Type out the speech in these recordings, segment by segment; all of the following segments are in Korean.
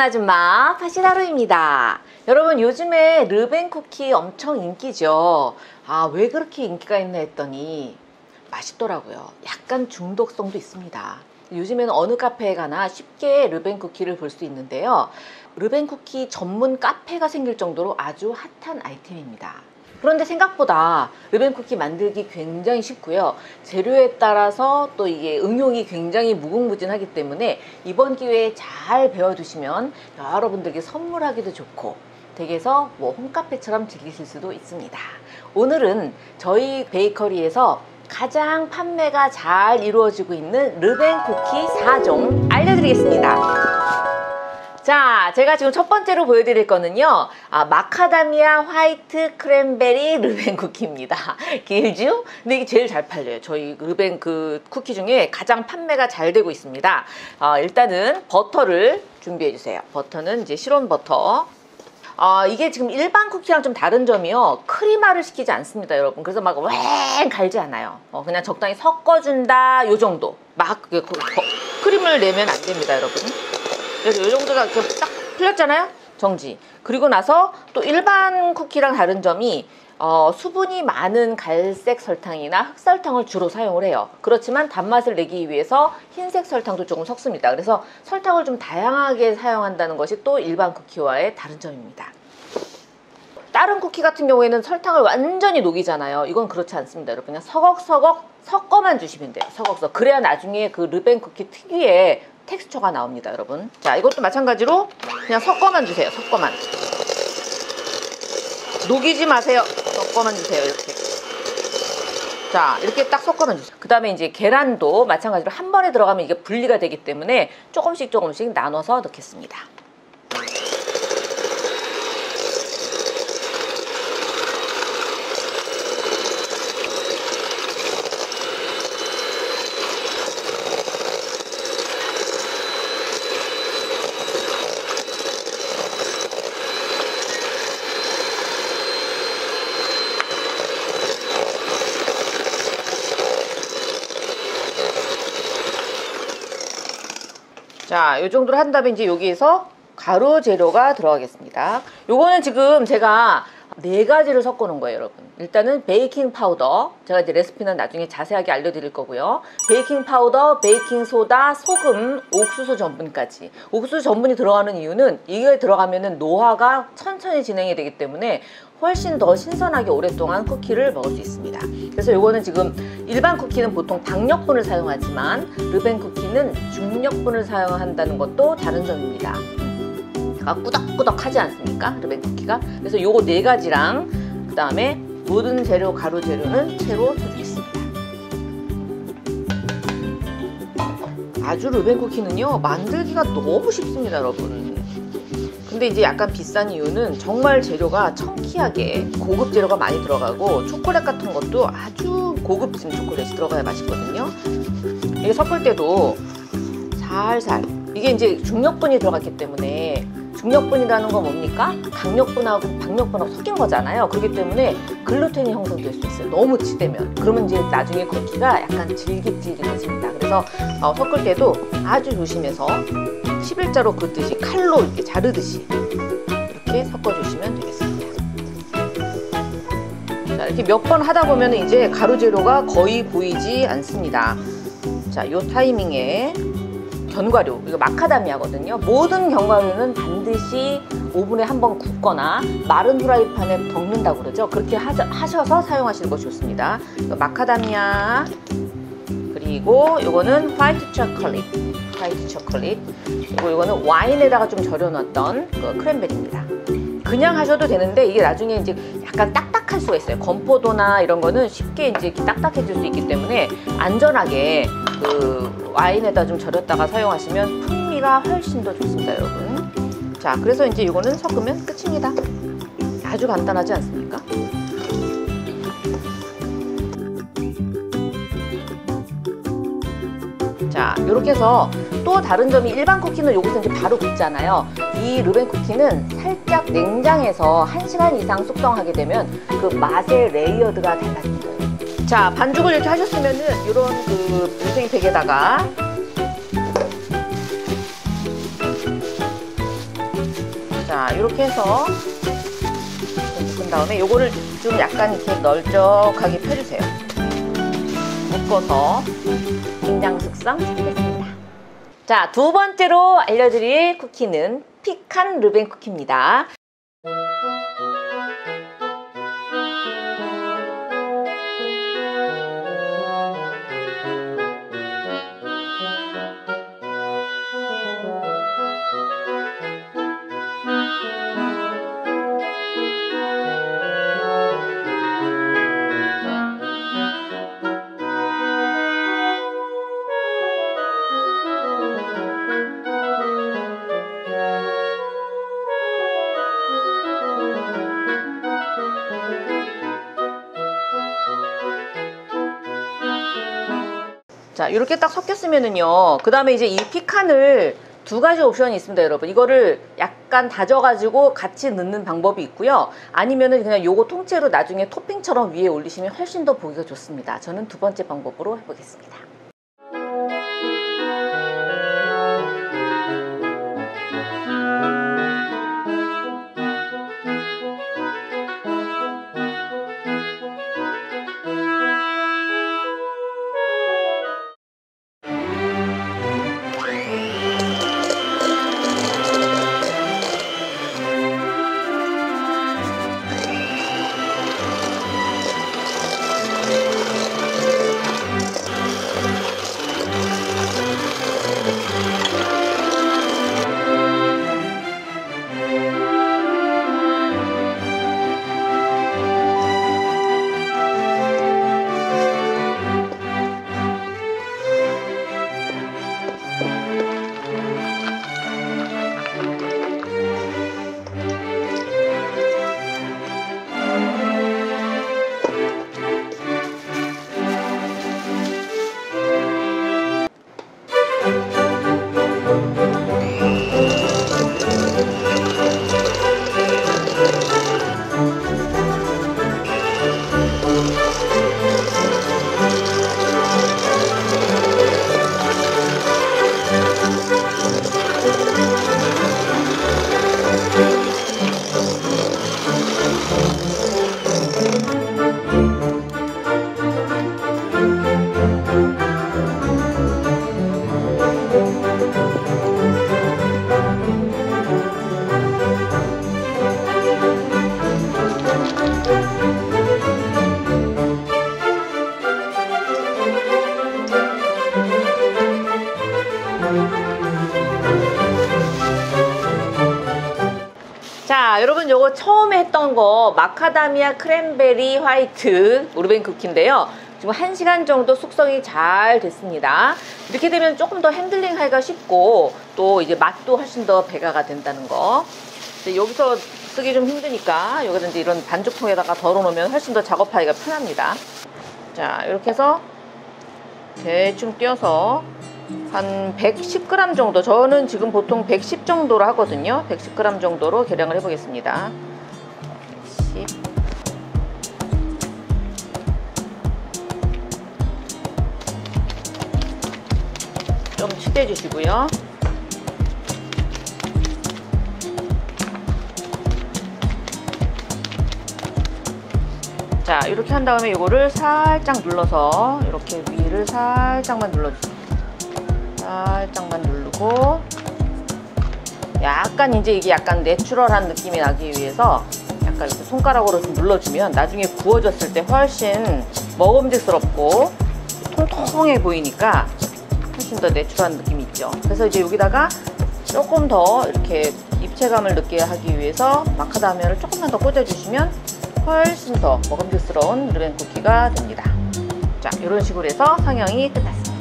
아줌마 파시나루입니다. 여러분, 요즘에 르벤 쿠키 엄청 인기죠. 왜 그렇게 인기가 있나 했더니 맛있더라고요. 약간 중독성도 있습니다. 요즘에는 어느 카페에 가나 쉽게 르벤 쿠키를 볼 수 있는데요. 르벤 쿠키 전문 카페가 생길 정도로 아주 핫한 아이템입니다. 그런데 생각보다 르벤 쿠키 만들기 굉장히 쉽고요. 재료에 따라서 또 이게 응용이 굉장히 무궁무진하기 때문에 이번 기회에 잘 배워두시면 여러분들께 선물하기도 좋고 댁에서 홈카페처럼 즐기실 수도 있습니다. 오늘은 저희 베이커리에서 가장 판매가 잘 이루어지고 있는 르벤 쿠키 4종 알려드리겠습니다. 자, 제가 지금 첫 번째로 보여드릴 거는요, 마카다미아 화이트 크랜베리 르벤 쿠키입니다. 길죠? 근데 이게 제일 잘 팔려요. 저희 르벤 쿠키 중에 가장 판매가 잘 되고 있습니다. 일단은 버터를 준비해 주세요. 버터는 이제 실온 버터. 이게 지금 일반 쿠키랑 좀 다른 점이요, 크림화를 시키지 않습니다, 여러분. 그래서 막 왱 갈지 않아요. 그냥 적당히 섞어준다, 요 정도. 막 크림을 내면 안 됩니다, 여러분. 그래서 이 정도가 이렇게 딱 풀렸잖아요, 정지. 그리고 나서 또 일반 쿠키랑 다른 점이 수분이 많은 갈색 설탕이나 흑설탕을 주로 사용을 해요. 그렇지만 단맛을 내기 위해서 흰색 설탕도 조금 섞습니다. 그래서 설탕을 좀 다양하게 사용한다는 것이 또 일반 쿠키와의 다른 점입니다. 다른 쿠키 같은 경우에는 설탕을 완전히 녹이잖아요. 이건 그렇지 않습니다, 여러분. 그냥 서걱서걱 섞어만 주시면 돼요. 서걱서걱. 그래야 나중에 그 르벤 쿠키 특유의 텍스처가 나옵니다, 여러분. 자, 이것도 마찬가지로 그냥 섞어만 주세요. 섞어만. 녹이지 마세요. 섞어만 주세요, 이렇게. 자, 이렇게 딱 섞어만 주세요. 그 다음에 이제 계란도 마찬가지로 한 번에 들어가면 이게 분리가 되기 때문에 조금씩 나눠서 넣겠습니다. 자, 이 정도로 한 다음에 이제 여기에서 가루 재료가 들어가겠습니다. 요거는 지금 제가 4가지를 섞어 놓은 거예요, 여러분. 일단은 베이킹 파우더, 제가 이제 레시피는 나중에 자세하게 알려드릴 거고요. 베이킹 파우더, 베이킹 소다, 소금, 옥수수 전분까지. 옥수수 전분이 들어가는 이유는 이게 들어가면은 노화가 천천히 진행이 되기 때문에 훨씬 더 신선하게 오랫동안 쿠키를 먹을 수 있습니다. 그래서 요거는 지금 일반 쿠키는 보통 박력분을 사용하지만 르벤 쿠키는 중력분을 사용한다는 것도 다른 점입니다. 꾸덕꾸덕하지 않습니까, 르벤 쿠키가? 그래서 요거 4가지랑 그 다음에 모든 재료, 가루 재료는 채로 쳐주겠습니다. 아주 르벤 쿠키는요, 만들기가 너무 쉽습니다, 여러분. 근데 이제 약간 비싼 이유는 정말 재료가 청키하게 고급 재료가 많이 들어가고 초콜릿 같은 것도 아주 고급진 초콜릿이 들어가야 맛있거든요. 이게 섞을 때도 살살, 이게 이제 중력분이 들어갔기 때문에, 중력분이라는 건 뭡니까? 강력분하고 박력분하고 섞인 거잖아요. 그렇기 때문에 글루텐이 형성될 수 있어요. 너무 치대면. 그러면 이제 나중에 쿠키가 약간 질깃질깃해집니다. 그래서 섞을 때도 아주 조심해서 11자로 긋듯이 칼로 이렇게 자르듯이 이렇게 섞어주시면 되겠습니다. 자, 이렇게 몇 번 하다 보면 이제 가루 재료가 거의 보이지 않습니다. 자, 요 타이밍에 견과류, 이거 마카다미아거든요. 모든 견과류는 반드시 오븐에 한번 굽거나 마른 후라이팬에 덮는다고 그러죠. 그렇게 하셔서 사용하시는 것이 좋습니다. 마카다미아, 그리고 요거는 화이트 초콜릿, 그리고 요거는 와인에다가 좀 절여놨던 그 크랜베리입니다. 그냥 하셔도 되는데 이게 나중에 이제 약간 딱딱할 수가 있어요. 건포도나 이런 거는 쉽게 이제 이렇게 딱딱해질 수 있기 때문에 안전하게 그 와인에다 좀 절였다가 사용하시면 풍미가 훨씬 더 좋습니다, 여러분. 자, 그래서 이제 이거는 섞으면 끝입니다. 아주 간단하지 않습니까? 자, 이렇게 해서 또 다른 점이, 일반 쿠키는 여기서 이제 바로 굽잖아요. 이 르벤 쿠키는 살짝 냉장해서 1시간 이상 숙성하게 되면 그 맛의 레이어드가 달라집니다. 자, 반죽을 이렇게 하셨으면은 이런 그 물생이팩에다가 자, 이렇게 해서 묶은 다음에 요거를 좀 약간 이렇게 널쩍하게 펴주세요. 묶어서 김장 숙성 시키겠습니다. 자, 두 번째로 알려드릴 쿠키는 피칸 르벤 쿠키입니다. 자, 이렇게 딱 섞였으면은요, 그 다음에 이제 이 피칸을 두 가지 옵션이 있습니다, 여러분. 이거를 약간 다져가지고 같이 넣는 방법이 있고요. 아니면은 그냥 요거 통째로 나중에 토핑처럼 위에 올리시면 훨씬 더 보기가 좋습니다. 저는 두 번째 방법으로 해보겠습니다. 자, 여러분 요거 처음에 했던 거 마카다미아 크랜베리 화이트 르벤 쿠키인데요. 지금 1시간 정도 숙성이 잘 됐습니다. 이렇게 되면 조금 더 핸들링 하기가 쉽고 또 이제 맛도 훨씬 더 배가가 된다는 거. 여기서 쓰기 좀 힘드니까 여기다 이제 이런 반죽통에다가 덜어놓으면 훨씬 더 작업하기가 편합니다. 자, 이렇게 해서 대충 띄어서 한 110g 정도, 저는 지금 보통 110 정도로 하거든요. 110g 정도로 계량을 해보겠습니다. 110. 좀 치대해 주시고요. 자, 이렇게 한 다음에 이거를 살짝 눌러서 이렇게 위를 살짝만 눌러주세요. 살짝만 누르고 약간 이제 이게 약간 내추럴한 느낌이 나기 위해서 약간 이렇게 손가락으로 좀 눌러주면 나중에 구워졌을 때 훨씬 먹음직스럽고 통통해 보이니까 훨씬 더 내추럴한 느낌이 있죠. 그래서 이제 여기다가 조금 더 이렇게 입체감을 느끼게 하기 위해서 마카다미아를 조금만 더 꽂아주시면 훨씬 더 먹음직스러운 르벤 쿠키가 됩니다. 자, 이런 식으로 해서 성형이 끝났습니다.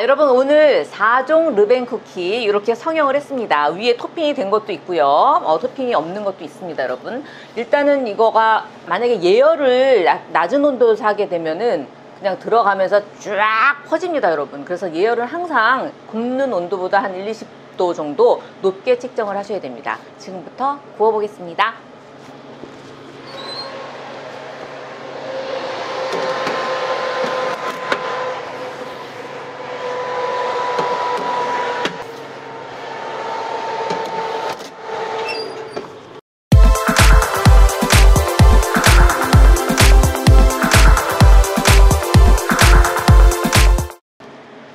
자, 여러분 오늘 4종 르벤 쿠키 이렇게 성형을 했습니다. 위에 토핑이 된 것도 있고요. 토핑이 없는 것도 있습니다, 여러분. 일단은 이거가 만약에 예열을 낮은 온도에서 하게 되면은 그냥 들어가면서 쫙 퍼집니다, 여러분. 그래서 예열은 항상 굽는 온도보다 한 1-20도 정도 높게 측정을 하셔야 됩니다. 지금부터 구워보겠습니다.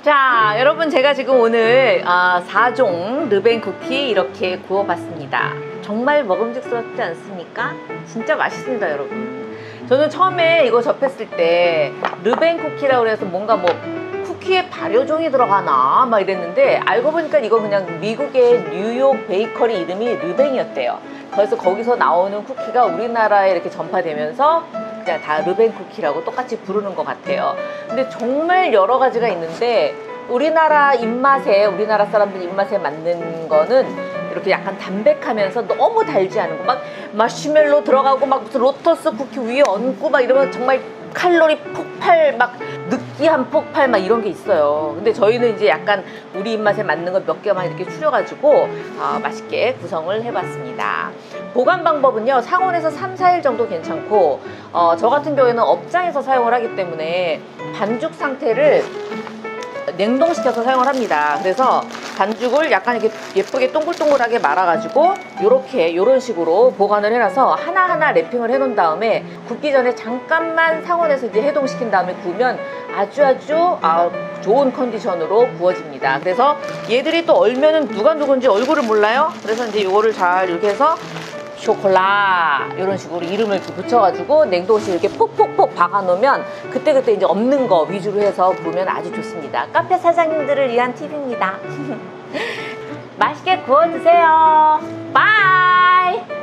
자, 여러분 제가 지금 오늘 4종 르벤 쿠키 이렇게 구워봤습니다. 정말 먹음직스럽지 않습니까? 진짜 맛있습니다, 여러분. 저는 처음에 이거 접했을 때 르벤 쿠키라고 해서 뭔가 뭐 쿠키에 발효종이 들어가나 막 이랬는데 알고 보니까 이거 그냥 미국의 뉴욕 베이커리 이름이 르벤이었대요. 그래서 거기서 나오는 쿠키가 우리나라에 이렇게 전파되면서 그냥 다 르벤 쿠키라고 똑같이 부르는 것 같아요. 근데 정말 여러 가지가 있는데 우리나라 사람들 입맛에 맞는 거는 이렇게 약간 담백하면서 너무 달지 않은 거, 막 마시멜로 들어가고 막 무슨 로터스 쿠키 위에 얹고 막 이러면 정말 칼로리 폭발, 막 느끼한 폭발 막 이런 게 있어요. 근데 저희는 이제 약간 우리 입맛에 맞는 거 몇 개만 이렇게 추려가지고 맛있게 구성을 해봤습니다. 보관 방법은요, 상온에서 3-4일 정도 괜찮고 저 같은 경우에는 업장에서 사용을 하기 때문에 반죽 상태를 냉동시켜서 사용을 합니다. 그래서 반죽을 약간 이렇게 예쁘게 동글동글하게 말아가지고 이런 식으로 보관을 해놔서 하나하나 랩핑을 해놓은 다음에 굽기 전에 잠깐만 상온에서 이제 해동시킨 다음에 구우면 아주 좋은 컨디션으로 구워집니다. 그래서 얘들이 또 얼면은 누가 누군지 얼굴을 몰라요. 그래서 이제 이거를 잘 이렇게 해서 쇼콜라 이런 식으로 이름을 붙여가지고 냉동실에 이렇게 폭폭폭 박아놓으면 그때그때 이제 없는 거 위주로 해서 구우면 아주 좋습니다. 카페 사장님들을 위한 팁입니다. 맛있게 구워 드세요. 바이.